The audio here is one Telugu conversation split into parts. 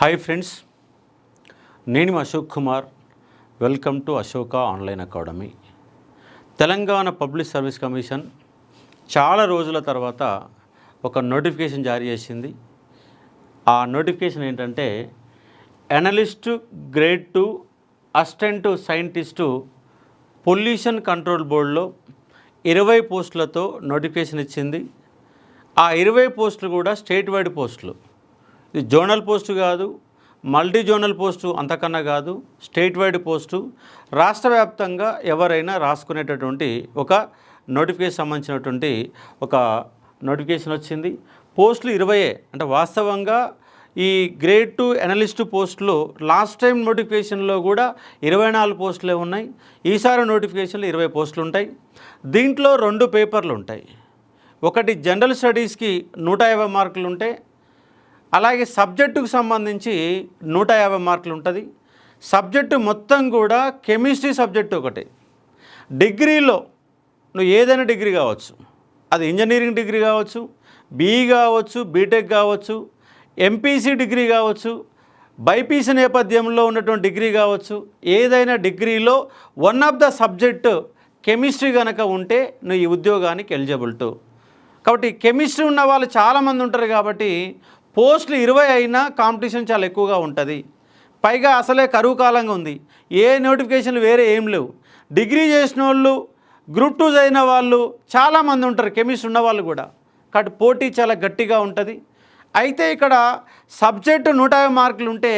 హాయ్ ఫ్రెండ్స్, నేను Ashok Kumar. Welcome to Ashoka online academy. Telangana public service commission చాలా రోజుల తర్వాత ఒక నోటిఫికేషన్ జారీ చేసింది. ఆ నోటిఫికేషన్ ఏంటంటే analyst grade 2 assistant scientist pollution control బోర్డులో 20 పోస్టులతో నోటిఫికేషన్ ఇచ్చింది. ఆ 20 పోస్టులు కూడా స్టేట్ వైడ్ పోస్టులు. ఇది జోనల్ పోస్టు కాదు, మల్టీ జోనల్ పోస్టు అంతకన్నా కాదు, స్టేట్ వైడ్ పోస్టు. రాష్ట్ర వ్యాప్తంగా ఎవరైనా రాసుకునేటటువంటి ఒక నోటిఫికేషన్ సంబంధించినటువంటి ఒక నోటిఫికేషన్ వచ్చింది. పోస్టులు 20. అంటే వాస్తవంగా ఈ గ్రేడ్ 2 అనలిస్టు పోస్టులు లాస్ట్ టైం నోటిఫికేషన్లో కూడా 24 పోస్టులే ఉన్నాయి. ఈసారి నోటిఫికేషన్లో 20 పోస్టులు ఉంటాయి. దీంట్లో 2 పేపర్లు ఉంటాయి. ఒకటి జనరల్ స్టడీస్కి 150 మార్కులు ఉంటాయి. అలాగే సబ్జెక్టుకు సంబంధించి 150 మార్కులు ఉంటుంది. సబ్జెక్టు మొత్తం కూడా కెమిస్ట్రీ సబ్జెక్టు ఒకటి. డిగ్రీలో నువ్వు ఏదైనా డిగ్రీ కావచ్చు, అది ఇంజనీరింగ్ డిగ్రీ కావచ్చు, బీఈ కావచ్చు, బీటెక్ కావచ్చు, ఎంపీసీ డిగ్రీ కావచ్చు, బైపీసీ నేపథ్యంలో ఉన్నటువంటి డిగ్రీ కావచ్చు, ఏదైనా డిగ్రీలో one of the subject chemistry కనుక ఉంటే నువ్వు ఈ ఉద్యోగానికి ఎలిజిబుల్ టు. కాబట్టి కెమిస్ట్రీ ఉన్న వాళ్ళు చాలామంది ఉంటారు. కాబట్టి పోస్టులు 20 అయినా కాంపిటీషన్ చాలా ఎక్కువగా ఉంటుంది. పైగా అసలే కరువు కాలంగా ఉంది. ఏ నోటిఫికేషన్లు వేరే ఏం లేవు. డిగ్రీ చేసిన వాళ్ళు, గ్రూప్ 2 అయిన వాళ్ళు చాలామంది ఉంటారు, కెమిస్ట్రీ ఉన్న వాళ్ళు కూడా. కాబట్టి పోటీ చాలా గట్టిగా ఉంటుంది. అయితే ఇక్కడ సబ్జెక్టు 150 మార్కులు ఉంటే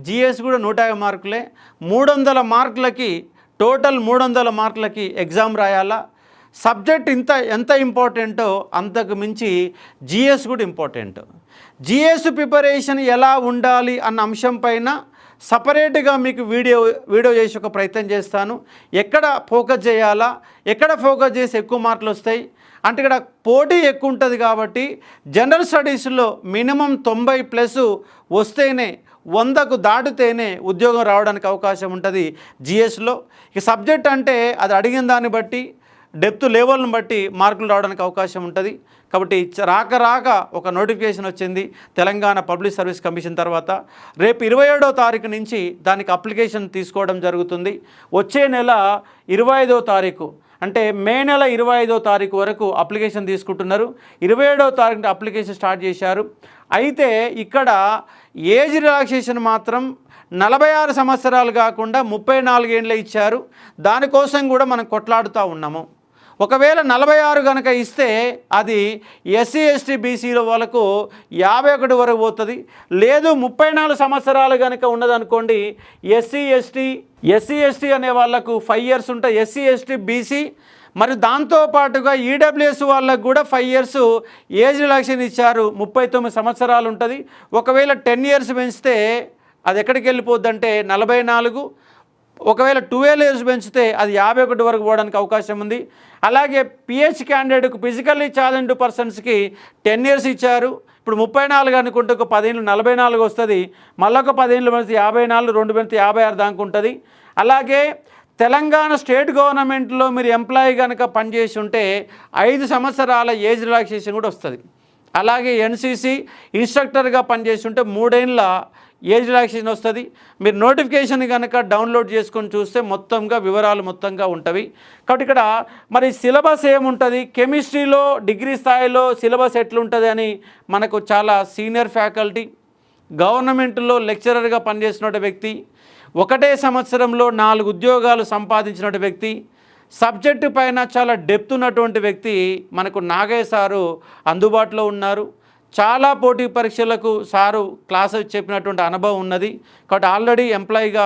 జిఎస్ కూడా 150 మార్కులే. 300 మార్కులకి టోటల్ 300 మార్కులకి ఎగ్జామ్ రాయాలా. సబ్జెక్ట్ ఎంత ఇంపార్టెంటో అంతకు మించి జిఎస్ కూడా ఇంపార్టెంట్. జిఎస్ ప్రిపరేషన్ ఎలా ఉండాలి అన్న అంశం పైన సపరేట్గా మీకు వీడియో చేసి ఒక ప్రయత్నం చేస్తాను. ఎక్కడ ఫోకస్ చేయాలా, ఎక్కడ ఫోకస్ చేసి ఎక్కువ మార్కులు వస్తాయి అంటే ఇక్కడ పోటీ ఎక్కువ ఉంటుంది. కాబట్టి జనరల్ స్టడీస్లో మినిమం 90+ వస్తేనే, 100కు దాటితేనే ఉద్యోగం రావడానికి అవకాశం ఉంటుంది జిఎస్లో. ఇక సబ్జెక్ట్ అంటే అది అడిగిన దాన్ని బట్టి, డెప్త్ లెవెల్ని బట్టి మార్కులు రావడానికి అవకాశం ఉంటుంది. కాబట్టి రాక ఒక నోటిఫికేషన్ వచ్చింది తెలంగాణ పబ్లిక్ సర్వీస్ కమిషన్ తర్వాత. రేపు 27వ తారీఖు నుంచి దానికి అప్లికేషన్ తీసుకోవడం జరుగుతుంది. వచ్చే నెల 25వ తారీఖు అంటే మే నెల 25వ తారీఖు వరకు అప్లికేషన్ తీసుకుంటున్నారు. 27వ తారీఖున అప్లికేషన్ స్టార్ట్ చేశారు. అయితే ఇక్కడ ఏజ్ రిలాక్సేషన్ మాత్రం 46 సంవత్సరాలు కాకుండా 34 ఏళ్ళు ఇచ్చారు. దానికోసం కూడా మనం కొట్లాడుతూ ఉన్నాము. ఒకవేళ 46 కనుక ఇస్తే అది ఎస్సీ ఎస్టీ బీసీలో వాళ్ళకు 51 వరకు పోతుంది. లేదు 34 సంవత్సరాలు కనుక ఉన్నదనుకోండి, ఎస్సీ ఎస్టీ అనే వాళ్ళకు 5 years ఉంటాయి. ఎస్సీ ఎస్టీ బీసీ మరి దాంతోపాటుగా ఈడబ్ల్యూఎస్ వాళ్ళకు కూడా 5 years ఏజ్ రిలాక్సేషన్ ఇచ్చారు. 39 సంవత్సరాలు ఉంటుంది. ఒకవేళ 10 years పెంచితే అది ఎక్కడికి వెళ్ళిపోద్ది అంటే 44. ఒకవేళ 12 years పెంచితే అది 51 వరకు పోవడానికి అవకాశం ఉంది. అలాగే పిహెచ్ క్యాండిడేట్కు ఫిజికల్లీ ఛాలెంజ్డ్ పర్సన్స్కి 10 years ఇచ్చారు. ఇప్పుడు 34 అనుకుంటే ఒక 10 ఏళ్ళు 44 వస్తుంది. మళ్ళీ ఒక 10 ఏళ్ళు పెడితే 54, 2 పెడితే 56 దాకా ఉంటుంది. అలాగే తెలంగాణ స్టేట్ గవర్నమెంట్లో మీరు ఎంప్లాయీ కనుక పనిచేసి ఉంటే 5 సంవత్సరాల ఏజ్ రిలాక్సేషన్ కూడా వస్తుంది. అలాగే ఎన్సీసీ ఇన్స్ట్రక్టర్గా పనిచేసి ఉంటే 3 ఏళ్ళ ఏజ్ రిలాక్సేషన్ వస్తుంది. మీరు నోటిఫికేషన్ కనుక డౌన్లోడ్ చేసుకొని చూస్తే మొత్తంగా వివరాలు మొత్తంగా ఉంటవి. కాబట్టి ఇక్కడ మరి సిలబస్ ఏముంటుంది, కెమిస్ట్రీలో డిగ్రీ స్థాయిలో సిలబస్ ఎట్లుంటుంది అని మనకు చాలా సీనియర్ ఫ్యాకల్టీ, గవర్నమెంట్లో లెక్చరర్గా పనిచేసిన వ్యక్తి, ఒకటే సంవత్సరంలో 4 ఉద్యోగాలు సంపాదించిన వ్యక్తి, సబ్జెక్టు పైన చాలా డెప్త్ ఉన్నటువంటి వ్యక్తి మనకు నాగయ్య సారు అందుబాటులో ఉన్నారు. చాలా పోటీ పరీక్షలకు సారు క్లాసెస్ చెప్పినటువంటి అనుభవం ఉన్నది. కాబట్టి ఆల్రెడీ ఎంప్లాయీగా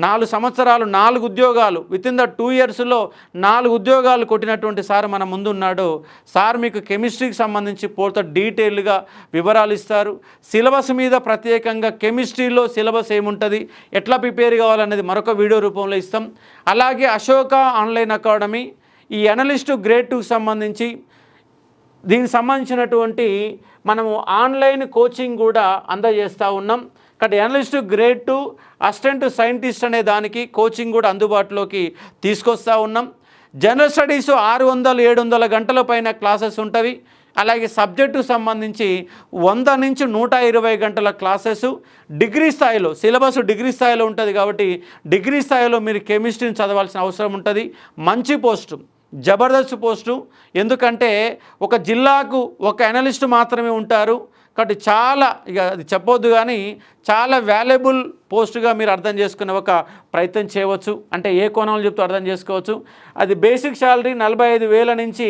4 సంవత్సరాలు 4 ఉద్యోగాలు వితిన్ ద 2 yearsలో 4 ఉద్యోగాలు కొట్టినటువంటి సార్ మన ముందు ఉన్నాడు. సార్ మీకు కెమిస్ట్రీకి సంబంధించి పూర్తి డీటెయిల్గా వివరాలు ఇస్తారు. సిలబస్ మీద ప్రత్యేకంగా కెమిస్ట్రీలో సిలబస్ ఏముంటుంది, ఎట్లా ప్రిపేర్ కావాలనేది మరొక వీడియో రూపంలో ఇస్తాం. అలాగే అశోక ఆన్లైన్ అకాడమీ ఈ అనలిస్టు గ్రేడ్ 2కి సంబంధించి దీనికి సంబంధించినటువంటి మనము ఆన్లైన్ కోచింగ్ కూడా అందజేస్తూ ఉన్నాం. కాబట్టి అనలిస్టు గ్రేడ్ 2 అసిస్టెంట్ సైంటిస్ట్ అనే దానికి కోచింగ్ కూడా అందుబాటులోకి తీసుకొస్తూ ఉన్నాం. జనరల్ స్టడీస్ 600-700 గంటల పైన క్లాసెస్ ఉంటవి. అలాగే సబ్జెక్టుకు సంబంధించి 100 నుంచి 120 గంటల క్లాసెస్ డిగ్రీ స్థాయిలో, సిలబస్ డిగ్రీ స్థాయిలో ఉంటుంది కాబట్టి డిగ్రీ స్థాయిలో మీరు కెమిస్ట్రీని చదవాల్సిన అవసరం ఉంటుంది. మంచి పోస్టు, జబర్దస్త్ పోస్టు. ఎందుకంటే ఒక జిల్లాకు ఒక అనలిస్ట్ మాత్రమే ఉంటారు కాబట్టి చాలా, ఇక అది చెప్పొద్దు కానీ చాలా వాల్యుబుల్ పోస్టుగా మీరు అర్థం చేసుకునే ఒక ప్రయత్నం చేయవచ్చు. అంటే ఏ కోణంలో చెప్తూ అర్థం చేసుకోవచ్చు. అది బేసిక్ శాలరీ 45,000 నుంచి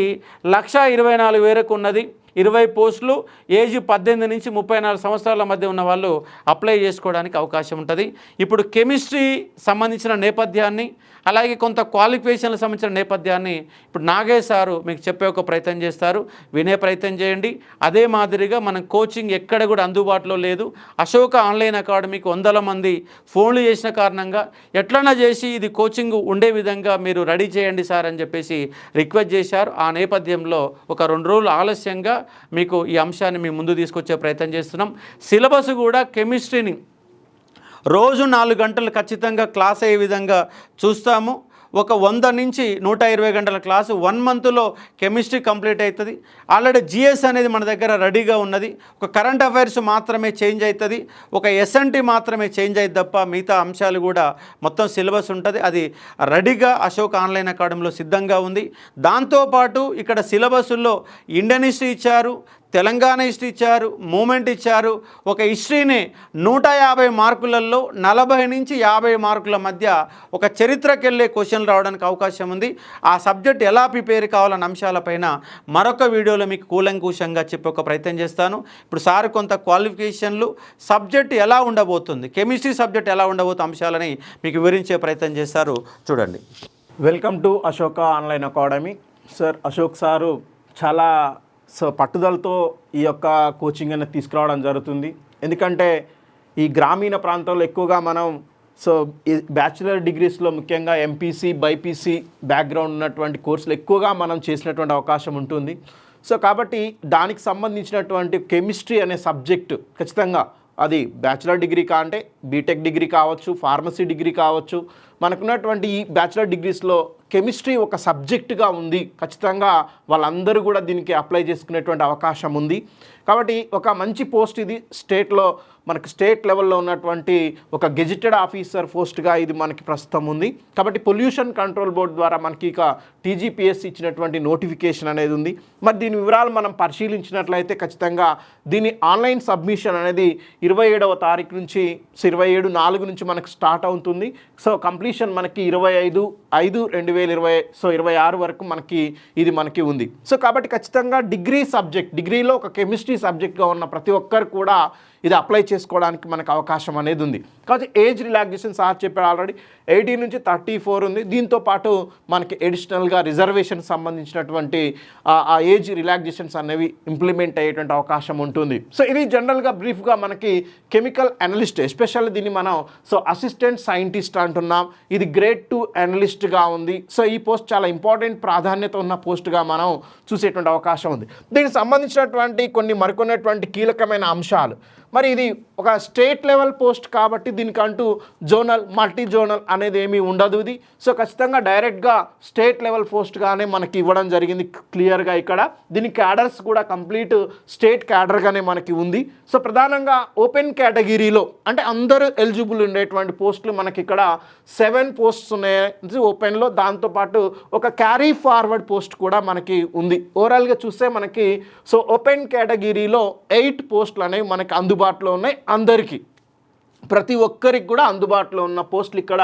1,24,000 ఉన్నది. 20 పోస్టులు, ఏజ్ 18 నుంచి 34 సంవత్సరాల మధ్య ఉన్న వాళ్ళు అప్లై చేసుకోవడానికి అవకాశం ఉంటుంది. ఇప్పుడు కెమిస్ట్రీ సంబంధించిన నేపథ్యాన్ని, అలాగే కొంత క్వాలిఫికేషన్లకు సంబంధించిన నేపథ్యాన్ని ఇప్పుడు నాగేష్ సారు మీకు చెప్పే ఒక ప్రయత్నం చేస్తారు, వినే ప్రయత్నం చేయండి. అదే మాదిరిగా మనం కోచింగ్ ఎక్కడ కూడా అందుబాటులో లేదు. అశోక ఆన్లైన్ అకాడమీకి 100 మంది ఫోన్లు చేసిన కారణంగా ఎట్లన్నా చేసి ఇది కోచింగ్ ఉండే విధంగా మీరు రెడీ చేయండి సార్ అని చెప్పేసి రిక్వెస్ట్ చేశారు. ఆ నేపథ్యంలో ఒక 2 రోజులు ఆలస్యంగా మీకు ఈ అంశాన్ని మీ ముందు తీసుకొచ్చే ప్రయత్నం చేస్తున్నాం. సిలబస్ కూడా కెమిస్ట్రీని రోజు 4 గంటలు ఖచ్చితంగా క్లాస్ అయ్యే విధంగా చూస్తాము. ఒక 100 నుంచి 120 గంటల క్లాసు 1 మంత్లో కెమిస్ట్రీ కంప్లీట్ అవుతుంది. ఆల్రెడీ జిఎస్ అనేది మన దగ్గర రెడీగా ఉన్నది. ఒక కరెంట్ అఫైర్స్ మాత్రమే చేంజ్ అవుతుంది, ఒక ఎస్ఎన్టీ మాత్రమే చేంజ్ అయ్యింది తప్ప మిగతా అంశాలు కూడా మొత్తం సిలబస్ ఉంటుంది. అది రెడీగా అశోక్ ఆన్లైన్ అకాడమీలో సిద్ధంగా ఉంది. దాంతోపాటు ఇక్కడ సిలబస్లో ఇండియన్ హిస్టరీ ఇచ్చారు, తెలంగాణ హిస్టరీ ఇచ్చారు, మూమెంట్ ఇచ్చారు. ఒక హిస్టరీని 150 మార్కులలో 40 నుంచి 50 మార్కుల మధ్య ఒక చరిత్రకెళ్ళే క్వశ్చన్లు రావడానికి అవకాశం ఉంది. ఆ సబ్జెక్ట్ ఎలా ప్రిపేర్ కావాలన్న అంశాలపైన మరొక వీడియోలో మీకు కూలంకూషంగా చెప్పే ఒక ప్రయత్నం చేస్తాను. ఇప్పుడు సార్ కొంత క్వాలిఫికేషన్లు, సబ్జెక్ట్ ఎలా ఉండబోతుంది, కెమిస్ట్రీ సబ్జెక్ట్ ఎలా ఉండబోతుంది అంశాలని మీకు వివరించే ప్రయత్నం చేస్తారు. చూడండి. Welcome to Ashoka online academy. Sir, Ashok sir చాలా పట్టుదలతో ఈ యొక్క కోచింగ్ అనేది తీసుకురావడం జరుగుతుంది. ఎందుకంటే ఈ గ్రామీణ ప్రాంతాల్లో ఎక్కువగా మనం ఈ బ్యాచిలర్ డిగ్రీస్లో ముఖ్యంగా ఎంపీసీ, బైపీసీ బ్యాక్గ్రౌండ్ ఉన్నటువంటి కోర్సులు ఎక్కువగా మనం చేసినటువంటి అవకాశం ఉంటుంది. కాబట్టి దానికి సంబంధించినటువంటి కెమిస్ట్రీ అనే సబ్జెక్టు ఖచ్చితంగా అది బ్యాచిలర్ డిగ్రీ అంటే బీటెక్ డిగ్రీ కావచ్చు, ఫార్మసీ డిగ్రీ కావచ్చు, మనకున్నటువంటి ఈ బ్యాచిలర్ డిగ్రీస్లో కెమిస్ట్రీ ఒక సబ్జెక్టుగా ఉంది. ఖచ్చితంగా వాళ్ళందరూ కూడా దీనికి అప్లై చేసుకునేటువంటి అవకాశం ఉంది. కాబట్టి ఒక మంచి పోస్ట్ ఇది. స్టేట్లో మనకి స్టేట్ లెవెల్లో ఉన్నటువంటి ఒక గెజిటెడ్ ఆఫీసర్ పోస్ట్గా ఇది మనకి ప్రస్తుతం ఉంది. కాబట్టి పొల్యూషన్ కంట్రోల్ బోర్డు ద్వారా మనకి ఇక టీజీపీఎస్ ఇచ్చినటువంటి నోటిఫికేషన్ అనేది ఉంది. మరి దీని వివరాలు మనం పరిశీలించినట్లయితే ఖచ్చితంగా దీని ఆన్లైన్ సబ్మిషన్ అనేది 27వ తారీఖు నుంచి 27/4 నుంచి మనకు స్టార్ట్ అవుతుంది. కంప్లీషన్ మనకి 25/5/2020 26 వరకు మనకి ఉంది. కాబట్టి ఖచ్చితంగా డిగ్రీలో ఒక కెమిస్ట్రీ సబ్జెక్ట్గా ఉన్న ప్రతి ఒక్కరు కూడా ఇది అప్లై చేసుకోవడానికి మనకు అవకాశం అనేది ఉంది. కాబట్టి ఏజ్ రిలాక్సేషన్ సార్ చెప్పారు ఆల్రెడీ 18 నుంచి 34 ఉంది. దీంతో పాటు మనకి అడిషనల్గా రిజర్వేషన్ సంబంధించినటువంటి ఆ ఏజ్ రిలాక్సేషన్స్ అనేవి ఇంప్లిమెంట్ అయ్యేటువంటి అవకాశం ఉంటుంది. ఇది జనరల్గా బ్రీఫ్గా మనకి కెమికల్ అనలిస్ట్, ఎస్పెషల్లీ దీన్ని మనం అసిస్టెంట్ సైంటిస్ట్ అంటున్నాం. ఇది గ్రేడ్ 2 అనలిస్ట్గా ఉంది. ఈ పోస్ట్ చాలా ఇంపార్టెంట్, ప్రాధాన్యత ఉన్న పోస్ట్గా మనం చూసేటువంటి అవకాశం ఉంది. దీనికి సంబంధించినటువంటి మరికొన్నటువంటి కీలకమైన అంశాలు. మరి ఇది ఒక స్టేట్ లెవెల్ పోస్ట్ కాబట్టి దీనికంటూ జోనల్, మల్టీ జోనల్ అనేది ఏమీ ఉండదు. ఇది ఖచ్చితంగా డైరెక్ట్గా స్టేట్ లెవెల్ పోస్ట్గానే మనకి ఇవ్వడం జరిగింది క్లియర్గా. ఇక్కడ దీని క్యాడర్స్ కూడా కంప్లీట్ స్టేట్ క్యాడర్గానే మనకి ఉంది. ప్రధానంగా ఓపెన్ కేటగిరీలో అంటే అందరూ ఎలిజిబుల్ ఉండేటువంటి పోస్టులు మనకి ఇక్కడ 7 పోస్ట్స్ ఉన్నాయి ఓపెన్లో. దాంతోపాటు ఒక క్యారీ ఫార్వర్డ్ పోస్ట్ కూడా మనకి ఉంది. ఓవరాల్గా చూస్తే మనకి ఓపెన్ కేటగిరీలో 8 పోస్టులు అనేవి మనకి అందుబాటులో ఉన్నాయి. అందరికీ ప్రతి ఒక్కరికి కూడా అందుబాటులో ఉన్న పోస్టులు ఇక్కడ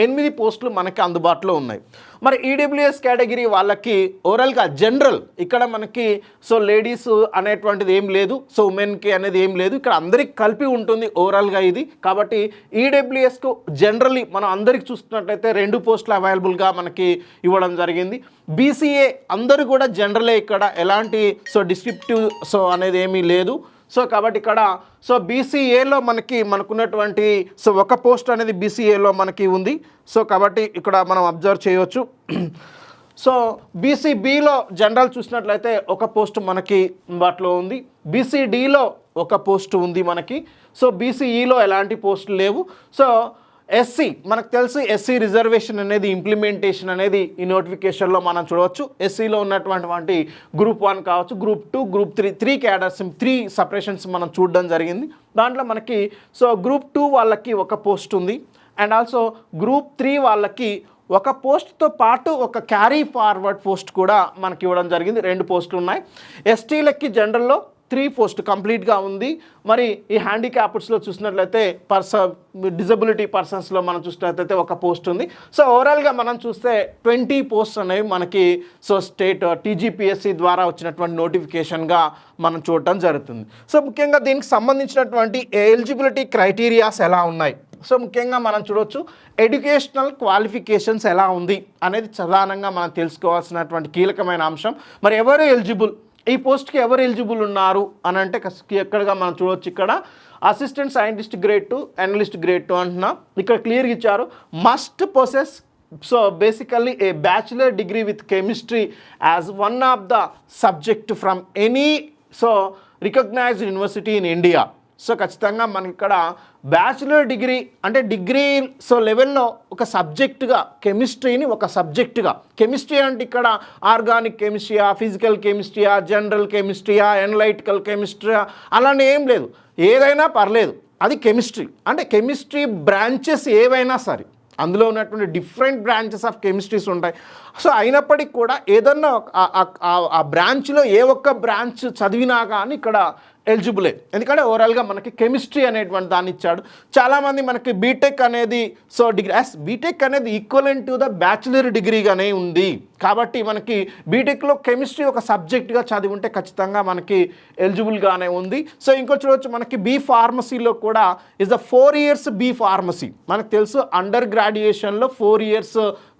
8 పోస్టులు మనకి అందుబాటులో ఉన్నాయి. మరి ఈడబ్ల్యూఎస్ కేటగిరీ వాళ్ళకి ఓవరాల్గా జనరల్ ఇక్కడ మనకి లేడీస్ అనేటువంటిది ఏం లేదు, ఉమెన్కి అనేది ఏం లేదు, ఇక్కడ అందరికి కలిపి ఉంటుంది ఓవరాల్గా ఇది. కాబట్టి ఈడబ్ల్యూఎస్కు జనరల్లీ మనం అందరికి చూస్తున్నట్లయితే 2 పోస్టులు అవైలబుల్గా మనకి ఇవ్వడం జరిగింది. బీసీఏ అందరూ కూడా జనరలే, ఇక్కడ ఎలాంటి డిస్క్రిప్టివ్ అనేది ఏమీ లేదు. కాబట్టి ఇక్కడ బీసీఏలో మనకున్నటువంటి ఒక పోస్ట్ అనేది బీసీఏలో మనకి ఉంది. కాబట్టి ఇక్కడ మనం అబ్జర్వ్ చేయవచ్చు. బీసీబీలో జనరల్ చూసినట్లయితే ఒక పోస్ట్ మనకి వాటిలో ఉంది. బీసీడీలో ఒక పోస్ట్ ఉంది మనకి. బీసీఈలో ఎలాంటి పోస్టులు లేవు. ఎస్సీ మనకు తెలుసు, ఎస్సీ రిజర్వేషన్ అనేది ఇంప్లిమెంటేషన్ అనేది ఈ నోటిఫికేషన్లో మనం చూడవచ్చు. ఎస్సీలో ఉన్నటువంటి గ్రూప్ 1 కావచ్చు, గ్రూప్ 2, గ్రూప్ 3 క్యాడర్స్, 3 సపరేషన్స్ మనం చూడడం జరిగింది. దాంట్లో మనకి గ్రూప్ 2 వాళ్ళకి ఒక పోస్ట్ ఉంది, అండ్ ఆల్సో గ్రూప్ 3 వాళ్ళకి ఒక పోస్ట్తో పాటు ఒక క్యారీ ఫార్వర్డ్ పోస్ట్ కూడా మనకి ఇవ్వడం జరిగింది. 2 పోస్టులు ఉన్నాయి. ఎస్టీలకి జనరల్లో 3 పోస్ట్ కంప్లీట్గా ఉంది. మరి ఈ హ్యాండిక్యాప్డ్స్లో చూసినట్లయితే డిజబిలిటీ పర్సన్స్లో మనం చూసినట్లయితే ఒక పోస్ట్ ఉంది. ఓవరాల్గా మనం చూస్తే 20 పోస్ట్ అనేవి మనకి స్టేట్ టీజీపీఎస్సీ ద్వారా వచ్చినటువంటి నోటిఫికేషన్గా మనం చూడటం జరుగుతుంది. ముఖ్యంగా దీనికి సంబంధించినటువంటి ఎలిజిబిలిటీ క్రైటీరియాస్ ఎలా ఉన్నాయి, ముఖ్యంగా మనం చూడవచ్చు ఎడ్యుకేషనల్ క్వాలిఫికేషన్స్ ఎలా ఉంది అనేది ప్రధానంగా మనం తెలుసుకోవాల్సినటువంటి కీలకమైన అంశం. మరి ఎవరు ఎలిజిబుల్, ఈ పోస్ట్కి ఎవరు ఎలిజిబుల్ ఉన్నారు అని అంటే ఎక్కడగా మనం చూడవచ్చు. ఇక్కడ assistant scientist grade 2, analyst grade 2 అంటున్నా. ఇక్కడ క్లియర్గా ఇచ్చారు, must possess basically a bachelor degree with chemistry as one of the subject from any recognised university in India. ఖచ్చితంగా మనకి ఇక్కడ బ్యాచులర్ డిగ్రీ అంటే డిగ్రీ లెవెల్లో ఒక సబ్జెక్టుగా కెమిస్ట్రీని ఒక సబ్జెక్టుగా, కెమిస్ట్రీ అంటే ఇక్కడ ఆర్గానిక్ కెమిస్ట్రీయా, ఫిజికల్ కెమిస్ట్రీయా, జనరల్ కెమిస్ట్రీయా, ఎనలైటికల్ కెమిస్ట్రీయా అలానే ఏం లేదు, ఏదైనా పర్లేదు, అది కెమిస్ట్రీ. అంటే కెమిస్ట్రీ బ్రాంచెస్ ఏవైనా సరే, అందులో ఉన్నటువంటి డిఫరెంట్ బ్రాంచెస్ ఆఫ్ కెమిస్ట్రీస్ ఉంటాయి. అయినప్పటికీ కూడా ఏదన్నా ఆ బ్రాంచ్లో ఏ ఒక్క బ్రాంచ్ చదివినా కానీ ఇక్కడ ఎలిజిబులే. ఎందుకంటే ఓవరాల్గా మనకి కెమిస్ట్రీ అనేటువంటి దాన్ని ఇచ్చాడు. చాలామంది మనకి బీటెక్ అనేది డిగ్రీ బీటెక్ అనేది ఈక్వలెంట్ టు ద బ్యాచులర్ డిగ్రీగానే ఉంది. కాబట్టి మనకి బీటెక్లో కెమిస్ట్రీ ఒక సబ్జెక్ట్గా చదివి ఉంటే ఖచ్చితంగా మనకి ఎలిజిబుల్గానే ఉంది. ఇంకో చూడవచ్చు మనకి బీ ఫార్మసీలో కూడా is the 4 years B pharmacy. మనకు తెలుసు అండర్ గ్రాడ్యుయేషన్లో 4 years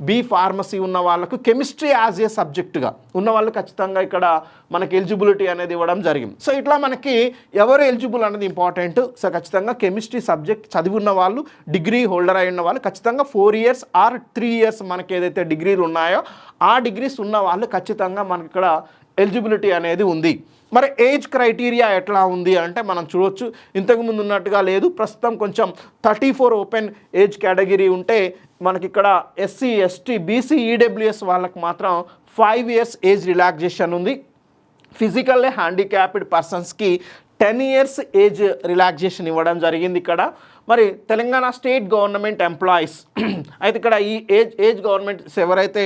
బీ ఫార్మసీ ఉన్న వాళ్ళకు కెమిస్ట్రీ యాజ్ ఏ సబ్జెక్టుగా ఉన్న వాళ్ళు ఖచ్చితంగా ఇక్కడ మనకి ఎలిజిబిలిటీ అనేది ఇవ్వడం జరిగింది. ఇట్లా మనకి ఎవరు ఎలిజిబుల్ అనేది ఇంపార్టెంట్. ఖచ్చితంగా కెమిస్ట్రీ సబ్జెక్ట్ చదివి ఉన్న వాళ్ళు, డిగ్రీ హోల్డర్ అయి ఉన్న వాళ్ళు ఖచ్చితంగా 4 years ఆర్ 3 years మనకి ఏదైతే డిగ్రీలు ఉన్నాయో ఆ డిగ్రీస్ ఉన్న వాళ్ళు ఖచ్చితంగా మనకి ఇక్కడ ఎలిజిబిలిటీ అనేది ఉంది. మరి ఏజ్ క్రైటీరియా ఎట్లా ఉంది అంటే మనం చూడవచ్చు, ఇంతకుముందు ఉన్నట్టుగా లేదు. ప్రస్తుతం కొంచెం 34 ఓపెన్ ఏజ్ కేటగిరీ ఉంటే మనకి ఇక్కడ ఎస్సీ, ఎస్టీ, బీసీ, ఈడబ్ల్యూఎస్ వాళ్ళకి మాత్రం 5 years ఏజ్ రిలాక్సేషన్ ఉంది. ఫిజికల్లీ హ్యాండిక్యాప్డ్ పర్సన్స్కి 10 years ఏజ్ రిలాక్సేషన్ ఇవ్వడం జరిగింది ఇక్కడ. మరి తెలంగాణ స్టేట్ గవర్నమెంట్ ఎంప్లాయీస్ అయితే ఇక్కడ ఈ ఏజ్ గవర్నమెంట్స్ ఎవరైతే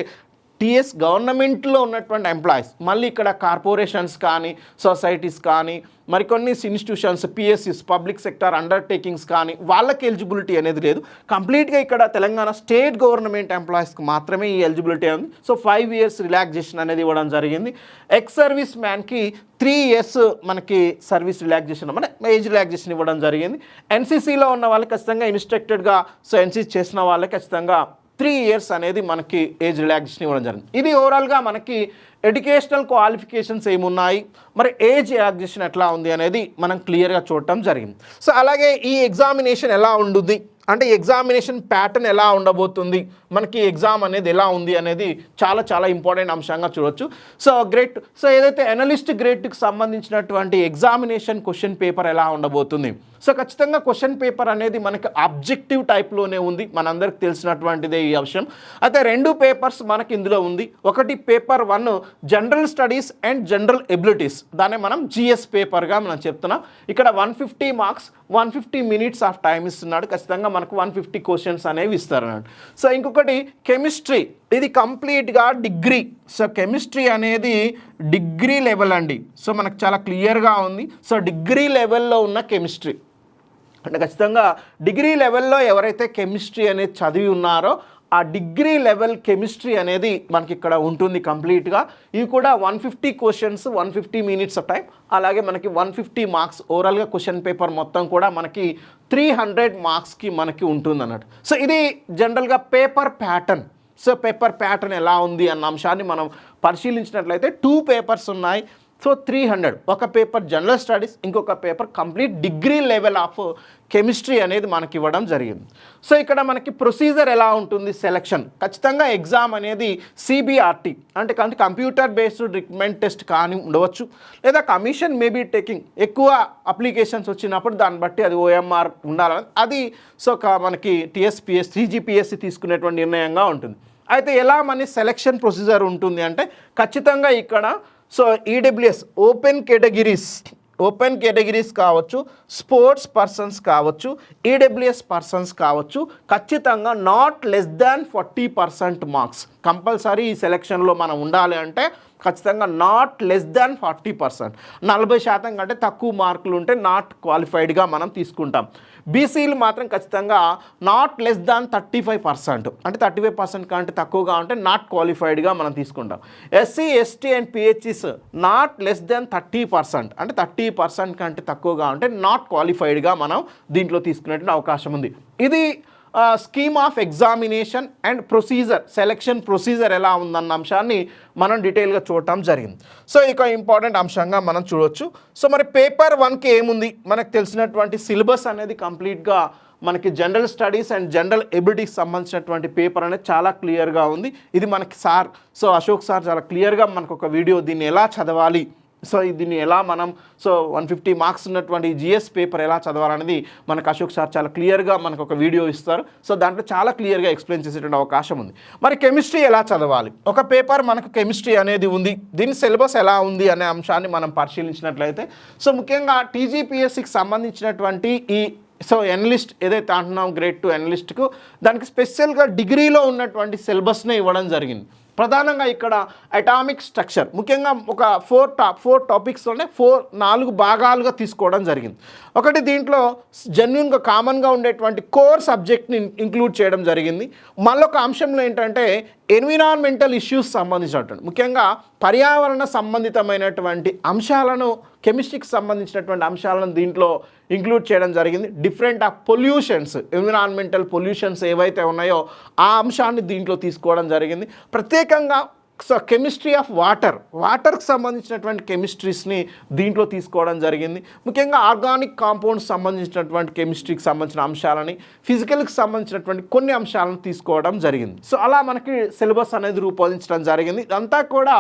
టీఎస్ గవర్నమెంట్లో ఉన్నటువంటి ఎంప్లాయీస్, మళ్ళీ ఇక్కడ కార్పొరేషన్స్ కానీ, సొసైటీస్ కానీ, మరికొన్ని ఇన్స్టిట్యూషన్స్, పిఎస్సిస్, పబ్లిక్ సెక్టార్ అండర్టేకింగ్స్ కానీ వాళ్ళకి ఎలిజిబిలిటీ అనేది లేదు. కంప్లీట్గా ఇక్కడ తెలంగాణ స్టేట్ గవర్నమెంట్ ఎంప్లాయీస్కి మాత్రమే ఈ ఎలిజిబిలిటీ ఉంది. 5 years రిలాక్సేషన్ అనేది ఇవ్వడం జరిగింది. ఎక్స్ సర్వీస్ మ్యాన్కి 3 years మనకి సర్వీస్ రిలాక్సేషన్ మన ఏజ్ రిలాక్సేషన్ ఇవ్వడం జరిగింది. ఎన్సీసీలో ఉన్న వాళ్ళకి ఖచ్చితంగా ఇన్స్ట్రక్టెడ్గా ఎన్సీసీ చేసిన వాళ్ళకి ఖచ్చితంగా 3 years అనేది మనకి ఏజ్ రిలాక్సేషన్ ఇవ్వడం జరిగింది. ఇది ఓవరాల్గా మనకి ఎడ్యుకేషనల్ క్వాలిఫికేషన్స్ ఏమున్నాయి, మరి ఏజ్ రిలాక్సేషన్ ఎట్లా ఉంది అనేది మనం క్లియర్గా చూడటం జరిగింది. అలాగే ఈ ఎగ్జామినేషన్ ఎలా ఉంటుంది అంటే ఎగ్జామినేషన్ ప్యాటర్న్ ఎలా ఉండబోతుంది, మనకి ఎగ్జామ్ అనేది ఎలా ఉంది అనేది చాలా ఇంపార్టెంట్ అంశంగా చూడవచ్చు. గ్రేడ్ ఏదైతే అనలిస్ట్ గ్రేడ్కి సంబంధించినటువంటి ఎగ్జామినేషన్ క్వశ్చన్ పేపర్ ఎలా ఉండబోతుంది. ఖచ్చితంగా క్వశ్చన్ పేపర్ అనేది మనకి ఆబ్జెక్టివ్ టైప్లోనే ఉంది, మనందరికి తెలిసినటువంటిదే ఈ అంశం. అయితే 2 పేపర్స్ మనకి ఇందులో ఉంది. ఒకటి paper 1 general studies and general abilities, దాన్ని మనం జిఎస్ పేపర్గా మనం చెప్తున్నాం. ఇక్కడ 150 marks 150 minutes ఆఫ్ టైం ఇస్తున్నాడు. ఖచ్చితంగా మనకు 150 questions అనేవి ఇస్తారన్నాడు. ఇంకొకటి కెమిస్ట్రీ, ఇది కంప్లీట్గా డిగ్రీ. కెమిస్ట్రీ అనేది డిగ్రీ లెవెల్ అండి. మనకు చాలా క్లియర్గా ఉంది. డిగ్రీ లెవెల్లో ఉన్న కెమిస్ట్రీ అంటే ఖచ్చితంగా డిగ్రీ లెవెల్లో ఎవరైతే కెమిస్ట్రీ అనేది చదివి ఉన్నారో ఆ డిగ్రీ లెవెల్ కెమిస్ట్రీ అనేది మనకి ఇక్కడ ఉంటుంది కంప్లీట్గా. ఇవి కూడా 150 questions 150 minutes ఆఫ్ టైం, అలాగే మనకి 150 marks ఓవరాల్గా క్వశ్చన్ పేపర్ మొత్తం కూడా మనకి 300 marksకి మనకి ఉంటుంది అన్నట్టు. ఇది జనరల్గా పేపర్ ప్యాటర్న్. పేపర్ ప్యాటర్న్ ఎలా ఉంది అన్న అంశాన్ని మనం పరిశీలించినట్లయితే 2 papers ఉన్నాయి. సో 300 ఒక పేపర్ జనరల్ స్టడీస్, ఇంకొక paper complete degree level of chemistry అనేది మనకి ఇవ్వడం జరిగింది. సో ఇక్కడ మనకి ప్రొసీజర్ ఎలా ఉంటుంది, సెలక్షన్ ఖచ్చితంగా ఎగ్జామ్ అనేది CBRT అంటే కంప్యూటర్ బేస్డ్ రిక్రూట్మెంట్ టెస్ట్ కానీ ఉండవచ్చు, లేదా కమిషన్ మేబీ టేకింగ్ ఎక్కువ అప్లికేషన్స్ వచ్చినప్పుడు దాన్ని బట్టి అది OMR ఉండాలని అది సో మనకి TSPS 3GPSC తీసుకునేటువంటి నిర్ణయంగా ఉంటుంది. అయితే ఎలా మన సెలక్షన్ ప్రొసీజర్ ఉంటుంది అంటే ఖచ్చితంగా ఇక్కడ సో EWS ఓపెన్ కేటగిరీస్ కావచ్చు, స్పోర్ట్స్ పర్సన్స్ కావచ్చు, EWS పర్సన్స్ కావచ్చు, ఖచ్చితంగా not less than 40% marks compulsory ఈ సెలక్షన్లో మనం ఉండాలి. అంటే ఖచ్చితంగా నాట్ లెస్ దాన్ 40%, 40% కంటే తక్కువ మార్కులు ఉంటే నాట్ క్వాలిఫైడ్గా మనం తీసుకుంటాం. బీసీలు మాత్రం ఖచ్చితంగా నాట్ లెస్ దాన్ 35%, అంటే 35% కంటే తక్కువగా ఉంటే నాట్ క్వాలిఫైడ్గా మనం తీసుకుంటాం. SC ST and PHs not less than 30%, అంటే 30% కంటే తక్కువగా ఉంటే నాట్ క్వాలిఫైడ్గా మనం దీంట్లో తీసుకునేటువంటి అవకాశం ఉంది. ఇది scheme of examination and procedure, selection procedure ఎలా ఉందన్న అంశాన్ని మనం డీటెయిల్గా చూడటం జరిగింది. సో ఇక ఇంపార్టెంట్ అంశంగా మనం చూడొచ్చు. సో మరి పేపర్ 1కి ఏముంది, మనకు తెలిసినటువంటి సిలబస్ అనేది కంప్లీట్గా మనకి జనరల్ స్టడీస్ అండ్ జనరల్ ఎబిలిటీకి సంబంధించినటువంటి పేపర్ అనేది చాలా క్లియర్గా ఉంది. ఇది మనకి సార్ సో అశోక్ సార్ చాలా క్లియర్గా మనకు ఒక వీడియో దీన్ని ఎలా చదవాలి, సో దీన్ని ఎలా మనం సో 150 మార్క్స్ ఉన్నటువంటి GS పేపర్ ఎలా చదవాలనేది మనకు అశోక్ సార్ చాలా క్లియర్గా మనకు ఒక వీడియో ఇస్తారు. సో దాంట్లో చాలా క్లియర్గా ఎక్స్ప్లెయిన్ చేసేటువంటి అవకాశం ఉంది. మరి కెమిస్ట్రీ ఎలా చదవాలి, ఒక పేపర్ మనకు కెమిస్ట్రీ అనేది ఉంది, దీని సిలబస్ ఎలా ఉంది అనే అంశాన్ని మనం పరిశీలించినట్లయితే సో ముఖ్యంగా TGPSCకి సంబంధించినటువంటి ఈ సో ఎనలిస్ట్ ఏదైతే అంటున్నాం గ్రేడ్ 2 ఎనలిస్ట్కు దానికి స్పెషల్గా డిగ్రీలో ఉన్నటువంటి సిలబస్నే ఇవ్వడం జరిగింది. ప్రధానంగా ఇక్కడ అటామిక్ స్ట్రక్చర్ ముఖ్యంగా ఒక 4 టాపిక్స్లోనే 4 భాగాలుగా తీసుకోవడం జరిగింది. ఒకటి దీంట్లో జెన్యున్గా కామన్గా ఉండేటువంటి కోర్ సబ్జెక్ట్ని ఇంక్లూడ్ చేయడం జరిగింది. మళ్ళొక అంశంలో ఏంటంటే ఎన్విరాన్మెంటల్ ఇష్యూస్ సంబంధించినటువంటి ముఖ్యంగా పర్యావరణ సంబంధితమైనటువంటి అంశాలను, కెమిస్ట్రీకి సంబంధించినటువంటి అంశాలను దీంట్లో ఇంక్లూడ్ చేయడం జరిగింది. Different of pollutions, environmental pollutions ఏవైతే ఉన్నాయో ఆ అంశాన్ని దీంట్లో తీసుకోవడం జరిగింది. ప్రత్యేకంగా సో కెమిస్ట్రీ ఆఫ్ వాటర్కి సంబంధించినటువంటి కెమిస్ట్రీస్ని దీంట్లో తీసుకోవడం జరిగింది. ముఖ్యంగా ఆర్గానిక్ కాంపౌండ్స్ సంబంధించినటువంటి కెమిస్ట్రీకి సంబంధించిన అంశాలని, ఫిజికల్కి సంబంధించినటువంటి కొన్ని అంశాలను తీసుకోవడం జరిగింది. సో అలా మనకి సిలబస్ అనేది రూపొందించడం జరిగింది. ఇదంతా కూడా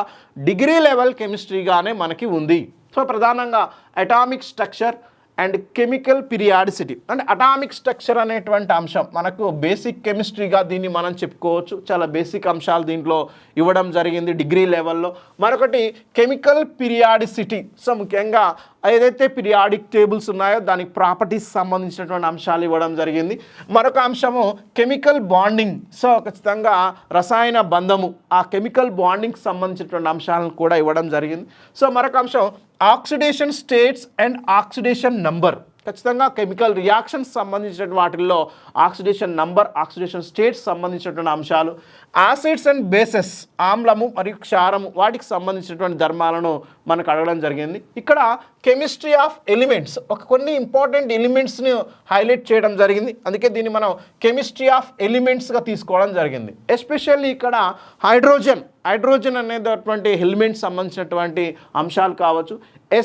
డిగ్రీ లెవెల్ కెమిస్ట్రీగానే మనకి ఉంది. సో ప్రధానంగా atomic structure and chemical periodicity, అంటే అటామిక్ స్ట్రక్చర్ అనేటువంటి అంశం మనకు బేసిక్ కెమిస్ట్రీగా దీన్ని మనం చెప్పుకోవచ్చు. చాలా బేసిక్ అంశాలు దీంట్లో ఇవ్వడం జరిగింది డిగ్రీ లెవెల్లో. మరొకటి కెమికల్ పీరియాడిసిటీ, సో ముఖ్యంగా ఏదైతే పీరియాడిక్ టేబుల్స్ ఉన్నాయో దానికి ప్రాపర్టీస్ సంబంధించినటువంటి అంశాలు ఇవ్వడం జరిగింది. మరొక అంశము కెమికల్ బాండింగ్, సో ఖచ్చితంగా రసాయన బంధము, ఆ కెమికల్ బాండింగ్కి సంబంధించినటువంటి అంశాలను కూడా ఇవ్వడం జరిగింది. సో మరొక అంశం oxidation states and oxidation number, ఖచ్చితంగా కెమికల్ రియాక్షన్స్ సంబంధించిన వాటిల్లో ఆక్సిడేషన్ నంబర్, ఆక్సిడేషన్ స్టేట్స్ సంబంధించినటువంటి అంశాలు, యాసిడ్స్ అండ్ బేసెస్ ఆమ్లము మరియు క్షారము వాటికి సంబంధించినటువంటి ధర్మాలను మనకు అడగడం జరిగింది. ఇక్కడ కెమిస్ట్రీ ఆఫ్ ఎలిమెంట్స్, కొన్ని ఇంపార్టెంట్ ఎలిమెంట్స్ని హైలైట్ చేయడం జరిగింది. అందుకే దీన్ని మనం కెమిస్ట్రీ ఆఫ్ ఎలిమెంట్స్గా తీసుకోవడం జరిగింది. ఎస్పెషల్లీ ఇక్కడ హైడ్రోజన్ అనేటటువంటి ఎలిమెంట్స్ సంబంధించినటువంటి అంశాలు కావచ్చు,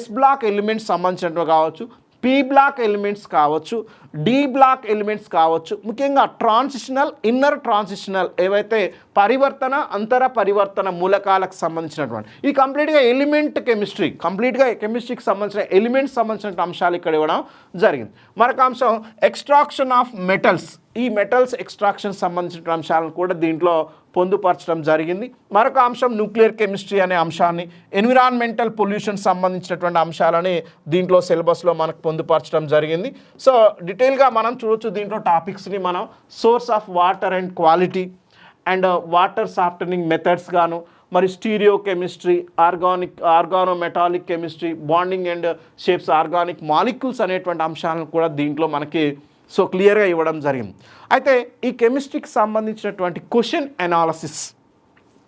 S బ్లాక్ ఎలిమెంట్స్ సంబంధించినటువంటి కావచ్చు, P బ్లాక్ ఎలిమెంట్స్ కావచ్చు, D బ్లాక్ ఎలిమెంట్స్ కావచ్చు. ముఖ్యంగా ట్రాన్సిషనల్, ఇన్నర్ ట్రాన్సిషనల్ ఏవైతే పరివర్తన, అంతర పరివర్తన మూలకాలకు సంబంధించినటువంటి ఈ కంప్లీట్గా ఎలిమెంట్ కెమిస్ట్రీ, కంప్లీట్గా కెమిస్ట్రీకి సంబంధించిన ఎలిమెంట్స్ సంబంధించిన అంశాలు ఇక్కడ ఇవ్వడం జరిగింది. మరొక అంశం ఎక్స్ట్రాక్షన్ ఆఫ్ మెటల్స్, ఈ మెటల్స్ ఎక్స్ట్రాక్షన్ సంబంధించిన అంశాలను కూడా దీంట్లో పొందుపరచడం జరిగింది. మరొక అంశం న్యూక్లియర్ కెమిస్ట్రీ అనే అంశాన్ని, ఎన్విరాన్మెంటల్ పొల్యూషన్ సంబంధించినటువంటి అంశాలని దీంట్లో సిలబస్లో మనకు పొందుపరచడం జరిగింది. సో డీటెయిల్గా మనం చూడొచ్చు దీంట్లో టాపిక్స్ని మనం source of water and quality and water softening methods గాను, మరి stereo chemistry, organometallic chemistry, bonding and shapes organic molecules అనేటువంటి అంశాలను కూడా దీంట్లో మనకి సో క్లియర్గా ఇవ్వడం జరిగింది. అయితే ఈ కెమిస్ట్రీకి సంబంధించినటువంటి క్వశ్చన్ అనాలసిస్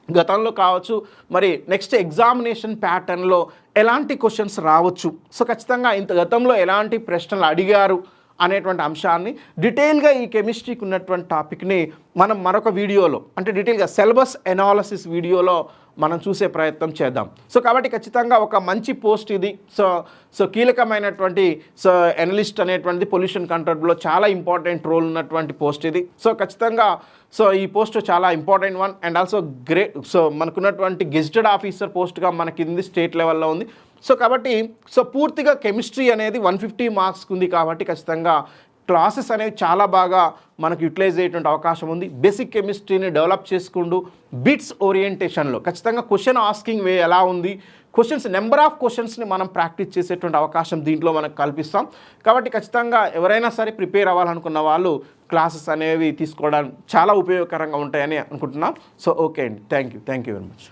గతంలో కావచ్చు, మరి నెక్స్ట్ ఎగ్జామినేషన్ ప్యాటర్న్లో ఎలాంటి క్వశ్చన్స్ రావచ్చు, సో ఖచ్చితంగా ఇంత గతంలో ఎలాంటి ప్రశ్నలు అడిగారు అనేటువంటి అంశాన్ని డీటెయిల్గా ఈ కెమిస్ట్రీకి ఉన్నటువంటి టాపిక్ని మనం మరొక వీడియోలో అంటే డీటెయిల్గా సిలబస్ ఎనాలిసిస్ వీడియోలో మనం చూసే ప్రయత్నం చేద్దాం. సో కాబట్టి ఖచ్చితంగా ఒక మంచి పోస్ట్ ఇది. సో కీలకమైనటువంటి ఎనలిస్ట్ అనేటువంటిది పొల్యూషన్ కంట్రోల్లో చాలా ఇంపార్టెంట్ రోల్ ఉన్నటువంటి పోస్ట్ ఇది. సో ఖచ్చితంగా ఈ పోస్ట్ చాలా important one and also great. మనకున్నటువంటి గెజిటెడ్ ఆఫీసర్ పోస్ట్గా మనకి ఇది స్టేట్ లెవెల్లో ఉంది. కాబట్టి పూర్తిగా కెమిస్ట్రీ అనేది 150 మార్క్స్కి ఉంది కాబట్టి ఖచ్చితంగా క్లాసెస్ అనేవి చాలా బాగా మనకు యూటిలైజ్ అయ్యేటువంటి అవకాశం ఉంది. బేసిక్ కెమిస్ట్రీని డెవలప్ చేసుకుంటూ బిట్స్ ఓరియంటేషన్లో ఖచ్చితంగా క్వశ్చన్ ఆస్కింగ్ వే ఎలా ఉంది, నెంబర్ ఆఫ్ క్వశ్చన్స్ని మనం ప్రాక్టీస్ చేసేటువంటి అవకాశం దీంట్లో మనకు కల్పిస్తాం. కాబట్టి ఖచ్చితంగా ఎవరైనా సరే ప్రిపేర్ అవ్వాలనుకున్న వాళ్ళు క్లాసెస్ అనేవి తీసుకోవడానికి చాలా ఉపయోగకరంగా ఉంటాయని అనుకుంటున్నాం. ఓకే అండి, థ్యాంక్ యూ వెరీ మచ్.